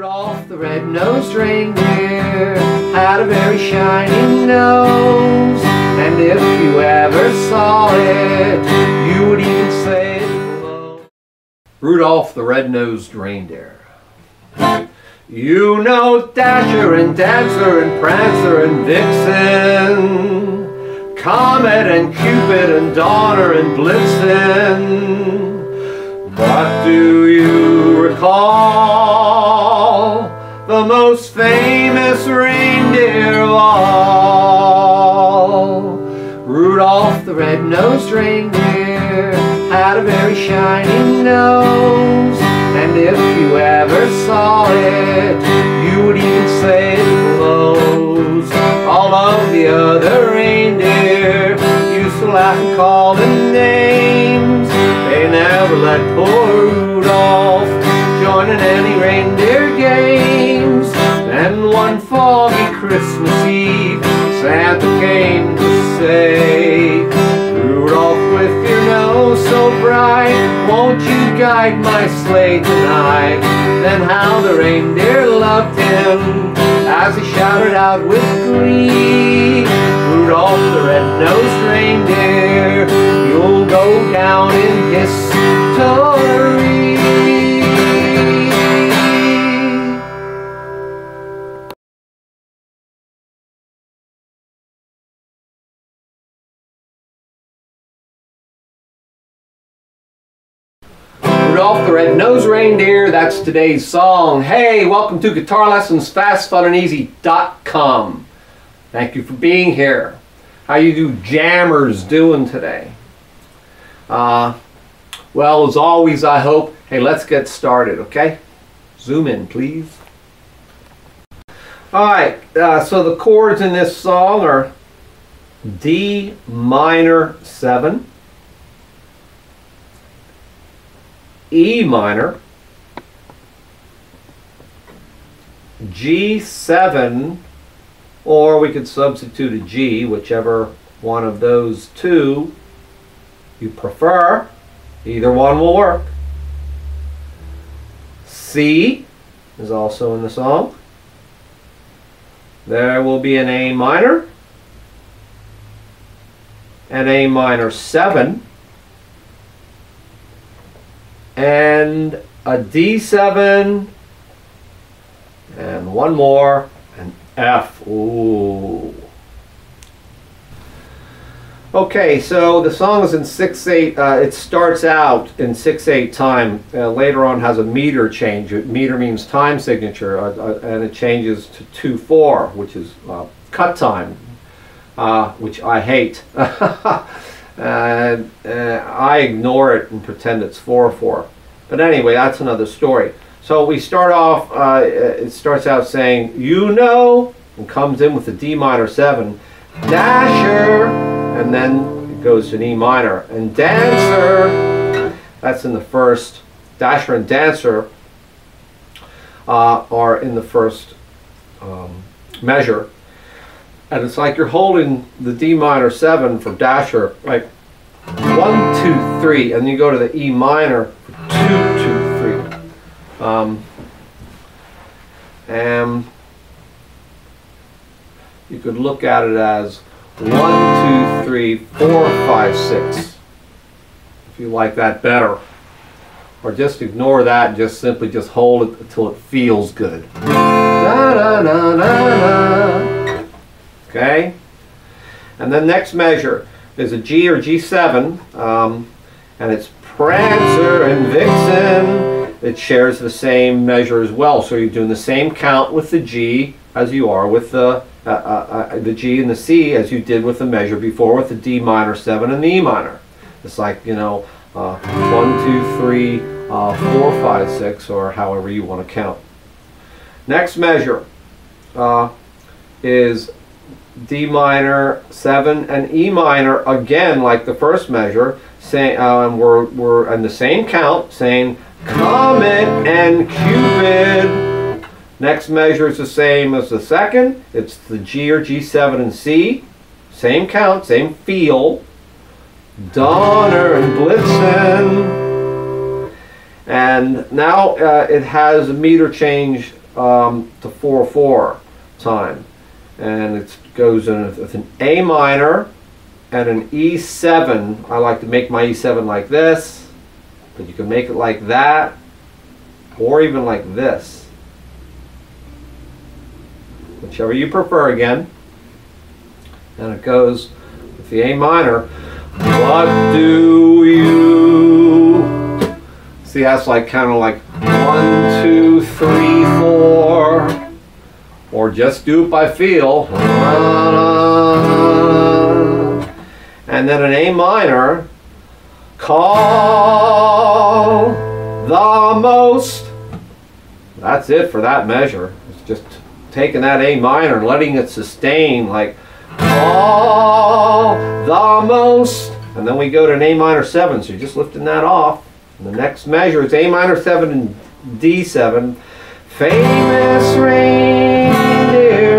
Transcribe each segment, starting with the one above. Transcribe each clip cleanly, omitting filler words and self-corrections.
Rudolph the red-nosed reindeer had a very shiny nose, and if you ever saw it, you would even say hello. Rudolph the red-nosed reindeer. You know Dasher and Dancer and Prancer and Vixen, Comet and Cupid and Donner and Blitzen. But do you recall the most famous reindeer of all? Rudolph the red-nosed reindeer had a very shiny nose, and if you ever saw it, you would even say it glows. All of the other reindeer used to laugh and call them names. They never let poor Rudolph join in any reindeer games. And one foggy Christmas Eve, Santa came to say, Rudolph, with your nose so bright, won't you guide my sleigh tonight? Then how the reindeer loved him as he shouted out with glee, Rudolph the red-nosed reindeer, you'll go down in history. Rudolph the red-nosed reindeer, that's today's song. Hey, welcome to Guitar Lessons FastFunandEasy.com. Thank you for being here. How you do jammers doing today? Well, as always, I hope. Hey, let's get started, okay? Zoom in, please. Alright, so the chords in this song are D minor 7, E minor, G7, or we could substitute a G, whichever one of those two you prefer. Either one will work. C is also in the song. There will be an A minor, an A minor 7, and a D7, and one more, an F. Ooh. Okay, so the song is in 6/8. It starts out in 6/8 time. Later on has a meter change. Meter means time signature, and it changes to 2/4, which is cut time, which I hate. I ignore it and pretend it's 4/4. But anyway, that's another story. So we start off, it starts out saying, you know, and comes in with the D minor 7, Dasher, and then it goes to an E minor. And Dancer, that's in the first, Dasher and Dancer are in the first measure. And it's like you're holding the D minor 7 for Dasher, like 1, 2, 3, and you go to the E minor for 2, 2, 3. And you could look at it as 1, 2, 3, 4, 5, 6. If you like that better. Or just ignore that and just simply just hold it until it feels good. Da, da, da, da, da. Okay, and then next measure is a G or G7, and it's Prancer and Vixen. It shares the same measure as well, so you're doing the same count with the G as you are with the G and the C as you did with the measure before with the D minor 7 and the E minor. It's like, you know, 1, 2, 3, 4, 5, 6, or however you want to count. Next measure is D minor 7 and E minor, again like the first measure, saying we're in the same count, saying Comet and Cupid. Next measure is the same as the second. It's the G or G7 and C, same count, same feel. Donner and Blitzen, and now it has a meter change to 4/4 time, and it goes with an A minor and an E7. I like to make my E7 like this, but you can make it like that, or even like this, whichever you prefer again. And it goes with the A minor. What do you see? That's like kind of like 1, 2, 3, 4, or just do it by feel. And then an A minor. Call the most. That's it for that measure. It's just taking that A minor and letting it sustain, like call the most. And then we go to an A minor 7, so you're just lifting that off. And the next measure is A minor 7 and D7. Famous reindeer.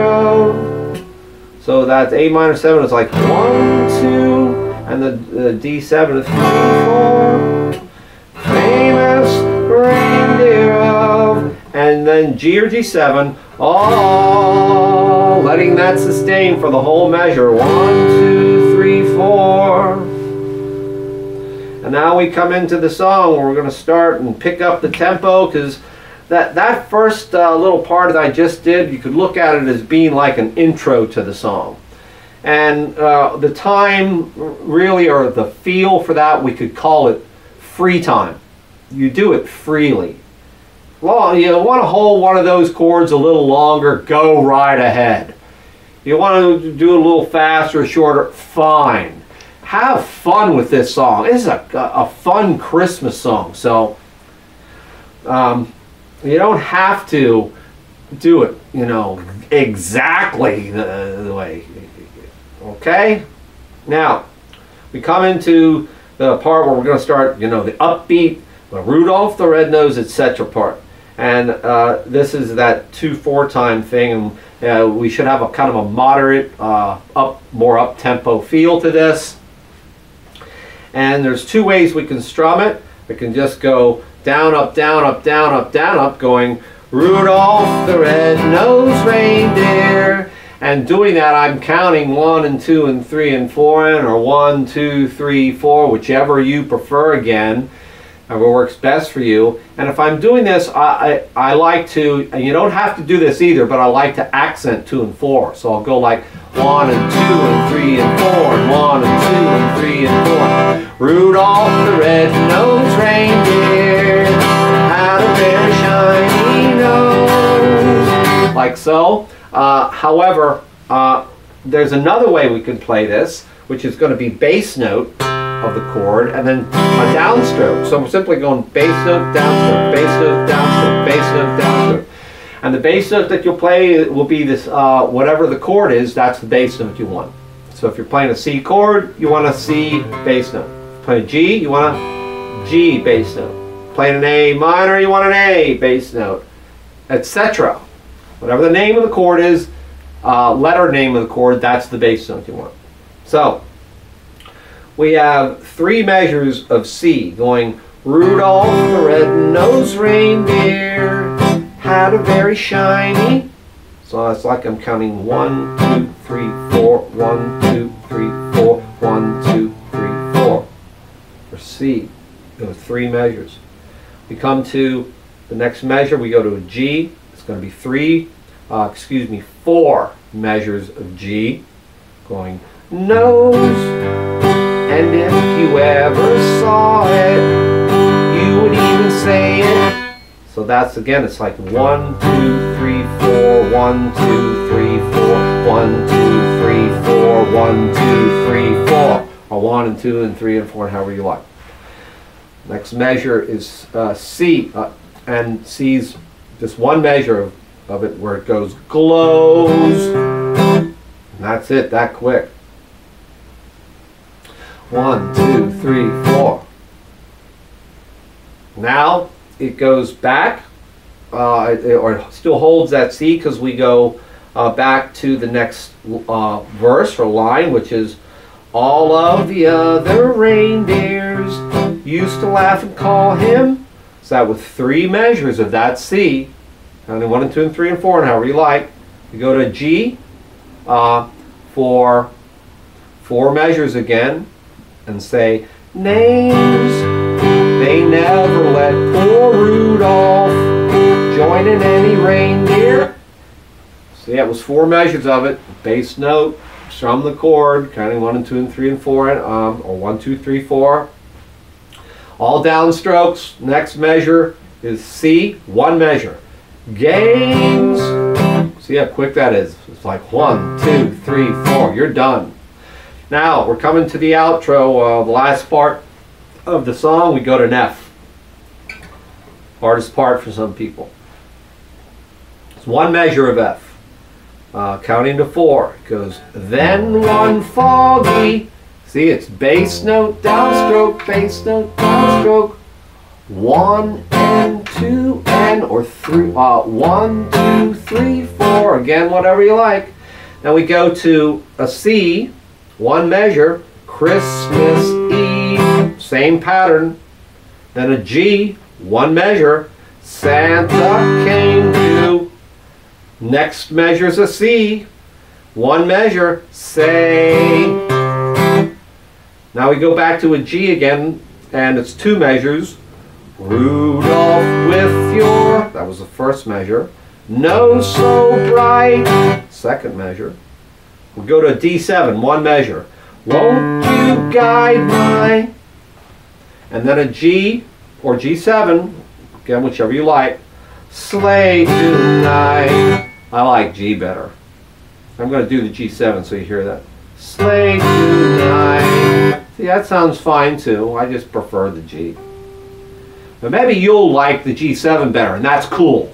So that's A minor 7 is like 1, 2, and the D7 is 3, 4. Famous reindeer. And then G or G7, all letting that sustain for the whole measure. 1, 2, 3, 4. And now we come into the song where we're going to start and pick up the tempo, because that first little part that I just did, you could look at it as being like an intro to the song. And the time really, or the feel for that, we could call it free time. You do it freely. Well, you want to hold one of those chords a little longer, go right ahead. You want to do it a little faster or shorter, fine. Have fun with this song. This is a fun Christmas song. So you don't have to do it, you know, exactly the way. Okay? Now, we come into the part where we're going to start, you know, the upbeat, the Rudolph the Red-Nosed, etc. part. And this is that 2/4 time thing, and we should have a kind of a moderate, more up-tempo feel to this. And there's two ways we can strum it. We can just go down, up, down, up, down, up, down, up, going Rudolph the Red-Nosed Reindeer. And doing that, I'm counting 1 and 2 and 3 and 4 in, or 1, 2, 3, 4, whichever you prefer again. Whatever works best for you. And if I'm doing this, I like to, and you don't have to do this either, but I like to accent 2 and 4. So I'll go like 1 and 2 and 3 and 4, and 1 and 2 and 3 and 4. Rudolph the Red-Nosed Reindeer had a very shiny nose. Like so. However, there's another way we can play this, which is going to be bass note of the chord, and then a downstroke. So I'm simply going bass note, downstroke, bass note, downstroke, bass note, downstroke. And the bass note that you'll play will be this, whatever the chord is, that's the bass note you want. So if you're playing a C chord, you want a C bass note. Playing a G, you want a G bass note. Playing an A minor, you want an A bass note, etc. Whatever the name of the chord is, letter name of the chord, that's the bass note you want. So we have 3 measures of C going Rudolph the Red-Nosed Reindeer had a very shiny. So it's like I'm counting 1, 2, 3, 4, 1, 2, 3, 4, 1, 2, 3, 4 for C. Those 3 measures. We come to the next measure, we go to a G. It's going to be 4 measures of G going nose. And if you ever saw it, you would even say it. So that's, again, it's like 1, 2, 3, 4, 1, 2, 3, 4, 1, 2, 3, 4, 1, 2, 3, 4. Or 1 and 2 and 3 and 4, however you like. Next measure is C. And C's just one measure of it where it goes glows. And that's it, that quick. 1, 2, 3, 4. Now it goes back, or it still holds that C, because we go back to the next verse or line, which is all of the other reindeers used to laugh and call him. So that with 3 measures of that C, counting 1 and 2 and 3 and 4, and however you like. You go to G for 4 measures again, and say, names, they never let poor Rudolph join in any reindeer. See, that was 4 measures of it. Bass note, strum the chord, counting 1 and 2 and 3 and 4, or 1, 2, 3, 4. All downstrokes. Next measure is C, 1 measure. Games. See how quick that is. It's like 1, 2, 3, 4. You're done. Now we're coming to the outro, the last part of the song. We go to an F. Hardest part for some people. It's 1 measure of F. Counting to 4. It goes, then one foggy. See, it's bass note, downstroke, bass note, downstroke. 1 and 2 and or 3. 1, 2, 3, 4. Again, whatever you like. Now we go to a C, 1 measure, Christmas Eve. Same pattern. Then a G, 1 measure, Santa came to. Next measure is a C, 1 measure, say. Now we go back to a G again, and it's 2 measures. Rudolph with your, that was the first measure, nose so bright, second measure. We go to a D7, 1 measure. Won't you guide my, and then a G or G7, again whichever you like, sleigh tonight. I like G better. I'm going to do the G7 so you hear that. Sleigh tonight. See, that sounds fine too. I just prefer the G. But maybe you'll like the G7 better, and that's cool.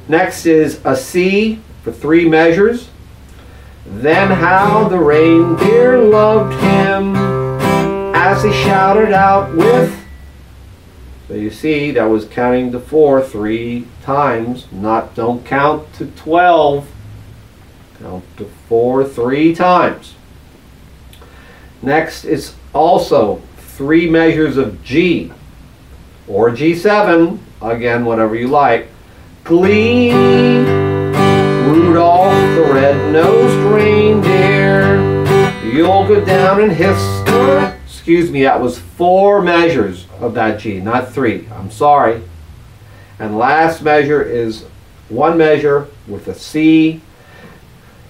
Next is a C for 3 measures. Then how the reindeer loved him as he shouted out with. So you see, that was counting to 4 3 times. Don't count to 12. Count to 4 3 times. Next is also 3 measures of G or G7. Again, whatever you like. Glee, Rudolph the red-nosed reindeer. You'll go down in history. Excuse me, that was 4 measures of that G, not 3. I'm sorry. And last measure is 1 measure with a C.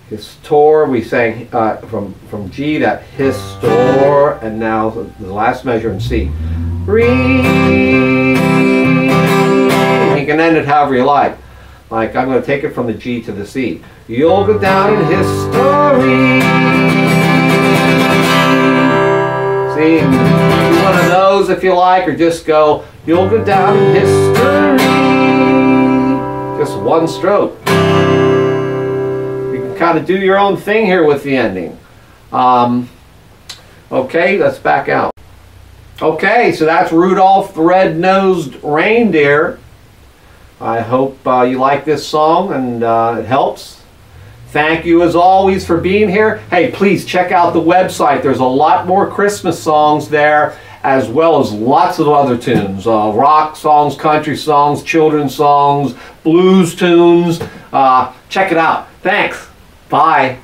Histor, we sang from G, that histor, and now the last measure in C. Re. You can end it however you like. Like, I'm going to take it from the G to the C. You'll go down in history. See, do one of those if you like, or just go, you'll go down in history. Just 1 stroke. You can kind of do your own thing here with the ending. Okay, let's back out. Okay, so that's Rudolph the Red-Nosed Reindeer. I hope you like this song and it helps. Thank you as always for being here. Hey, please check out the website. There's a lot more Christmas songs there, as well as lots of other tunes. Rock songs, country songs, children's songs, blues tunes. Check it out. Thanks. Bye.